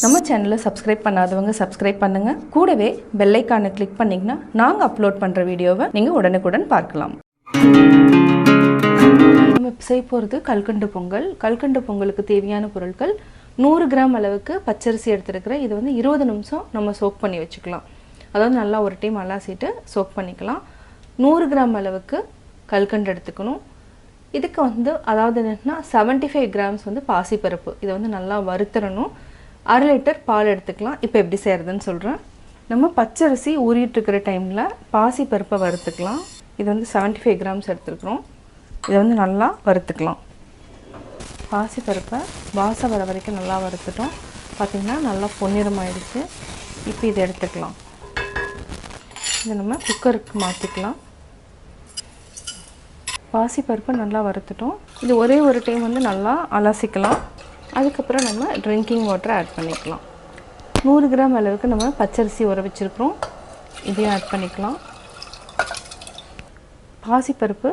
நம்ம சேனலை சப்ஸ்கிரைப் பண்ணாதவங்க சப்ஸ்கிரைப் பண்ணுங்க. கூடவே பெல் ஐகானை கிளிக் பண்ணீங்கன்னா நாங்க அப்லோட் பண்ற வீடியோவை நீங்க உடனுக்குடன் பார்க்கலாம். நம்ம செய்ய போகிறது கல்கண்டு பொங்கல். கல்கண்டு பொங்கலுக்கு தேவையான பொருட்கள் 100 கிராம் அளவுக்கு பச்சரிசி எடுத்துருக்கிறேன். இது 20 நிமிஷம் நம்ம சோக் பண்ணி வச்சுக்கலாம். அதாவது நல்லா ஒரு டைம் அலாசிட்டு சோக் பண்ணிக்கலாம். 100 கிராம் அளவுக்கு கல்கண்டு எடுத்துக்கணும். இதுக்கு அதாவது என்னன்னா 75 கிராம்ஸ் பாசிப்பருப்பு. இதை நல்லா வறுத்தரணும். 1/2 லிட்டர் பால் எடுத்துக்கலாம். இப்போ எப்படி செய்கிறதுன்னு சொல்கிறேன். நம்ம பச்சரிசி ஊறிட்டு இருக்கிற டைமில் பாசிப்பருப்பை வறுத்துக்கலாம். இது 75 கிராம்ஸ் எடுத்துருக்குறோம். இதை நல்லா வறுத்துக்கலாம். பாசிப்பருப்பை வாசம் வர வரைக்கும் நல்லா வறுத்துட்டோம். பார்த்திங்கன்னா நல்லா பொன்னிறமாயிடுச்சு. இப்போ இதை எடுத்துக்கலாம். இதை நம்ம குக்கருக்கு மாற்றிக்கலாம். பாசிப்பருப்பை நல்லா வறுத்துட்டோம். இது ஒரே ஒரு டைம் நல்லா அலசிக்கலாம். அதுக்கப்புறம் நம்ம ட்ரிங்கிங் வாட்டரை ஆட் பண்ணிக்கலாம். 100 கிராம் அளவுக்கு நம்ம பச்சரிசி ஊற வச்சுருக்கிறோம். இதையும் ஆட் பண்ணிக்கலாம். பாசிப்பருப்பு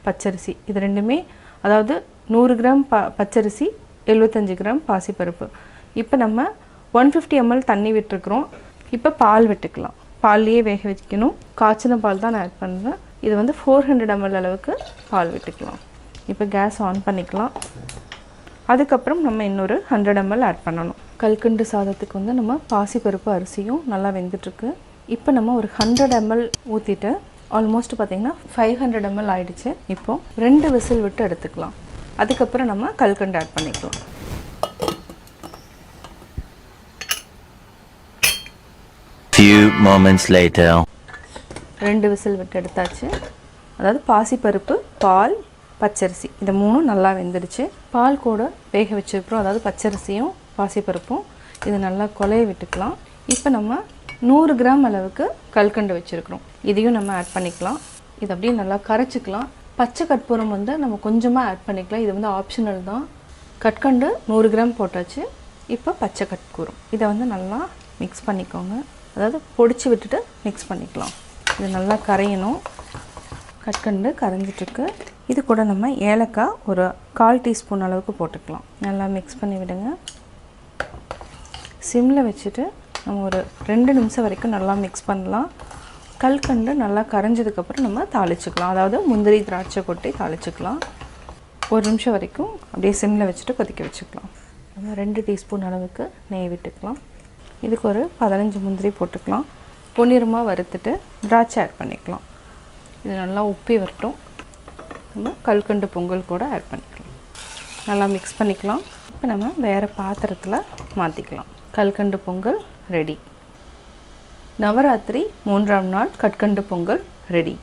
பச்சரிசி இது ரெண்டுமே, அதாவது 100 கிராம் பச்சரிசி 75 கிராம் பாசிப்பருப்பு. இப்போ நம்ம 150 ml தண்ணி விட்டுருக்குறோம். இப்போ பால் விட்டுக்கலாம். பால்லையே வேக வைக்கணும். காய்ச்சின பால் தான் நான் ஆட் பண்ணுறேன். இது 400 ml அளவுக்கு பால் விட்டுக்கலாம். இப்போ கேஸ் ஆன் பண்ணிக்கலாம். அதுக்கப்புறம் நம்ம இன்னொரு 100 ml ஆட் பண்ணணும். கல்கண்டு சாதத்துக்கு நம்ம பாசிப்பருப்பு அரிசியும் நல்லா வெந்துட்டுருக்கு. இப்போ நம்ம ஒரு 100 ml ஊற்றிட்டு ஆல்மோஸ்ட் பார்த்திங்கன்னா 500 ml ஆகிடுச்சு. இப்போது 2 விசில் விட்டு எடுத்துக்கலாம். அதுக்கப்புறம் நம்ம கல்கண்டு ஆட் பண்ணிக்கலாம். Few moments later. 2 விசில் விட்டு எடுத்தாச்சு. அதாவது பாசிப்பருப்பு, பால், பச்சரிசி இது மூணும் நல்லா வெந்துடுச்சு. பால் கூட வேக வச்சுருக்கிறோம். அதாவது பச்சரிசியும் பாசிப்பருப்பும் இது நல்லா கொலைய விட்டுக்கலாம். இப்போ நம்ம 100 கிராம் அளவுக்கு கல்கண்டு வச்சுருக்கிறோம். இதையும் நம்ம ஆட் பண்ணிக்கலாம். இது அப்படியே நல்லா கரைச்சிக்கலாம். பச்சை கற்பூரம் நம்ம கொஞ்சமாக ஆட் பண்ணிக்கலாம். இது ஆப்ஷனல் தான். கற்கண்டு 100 கிராம் போட்டாச்சு. இப்போ பச்சை கற்பூரம் இதை நல்லா மிக்ஸ் பண்ணிக்கோங்க. அதாவது பொடிச்சு விட்டுட்டு மிக்ஸ் பண்ணிக்கலாம். இது நல்லா கரையணும். கற்கண்டு கரைஞ்சிட்ருக்கு. இது கூட நம்ம ஏலக்காய் ஒரு 1/4 டீஸ்பூன் அளவுக்கு போட்டுக்கலாம். நல்லா மிக்ஸ் பண்ணி விடுங்க. சிம்மில் வச்சுட்டு நம்ம ஒரு 2 நிமிஷம் வரைக்கும் நல்லா மிக்ஸ் பண்ணலாம். கல்கண்டு நல்லா கரைஞ்சதுக்கப்புறம் நம்ம தாளிச்சுக்கலாம். அதாவது முந்திரி திராட்சை கொட்டி தாளிச்சுக்கலாம். 1 நிமிஷம் வரைக்கும் அப்படியே சிம்மில் வச்சுட்டு கொதிக்க வச்சுக்கலாம். நம்ம 2 டீஸ்பூன் அளவுக்கு நெய் விட்டுக்கலாம். இதுக்கு ஒரு 15 முந்திரி போட்டுக்கலாம். பொன்னிறமாக வறுத்துட்டு திராட்சை ஆட் பண்ணிக்கலாம். இது நல்லா உப்பி வரட்டும். நம்ம கல்கண்டு பொங்கல் கூட ஆட் பண்ணிக்கலாம். நல்லா மிக்ஸ் பண்ணிக்கலாம். இப்போ நம்ம வேறு பாத்திரத்தில் மாற்றிக்கலாம். கல்கண்டு பொங்கல் ரெடி. நவராத்திரி 3ஆம் நாள் கற்கண்டு பொங்கல் ரெடி.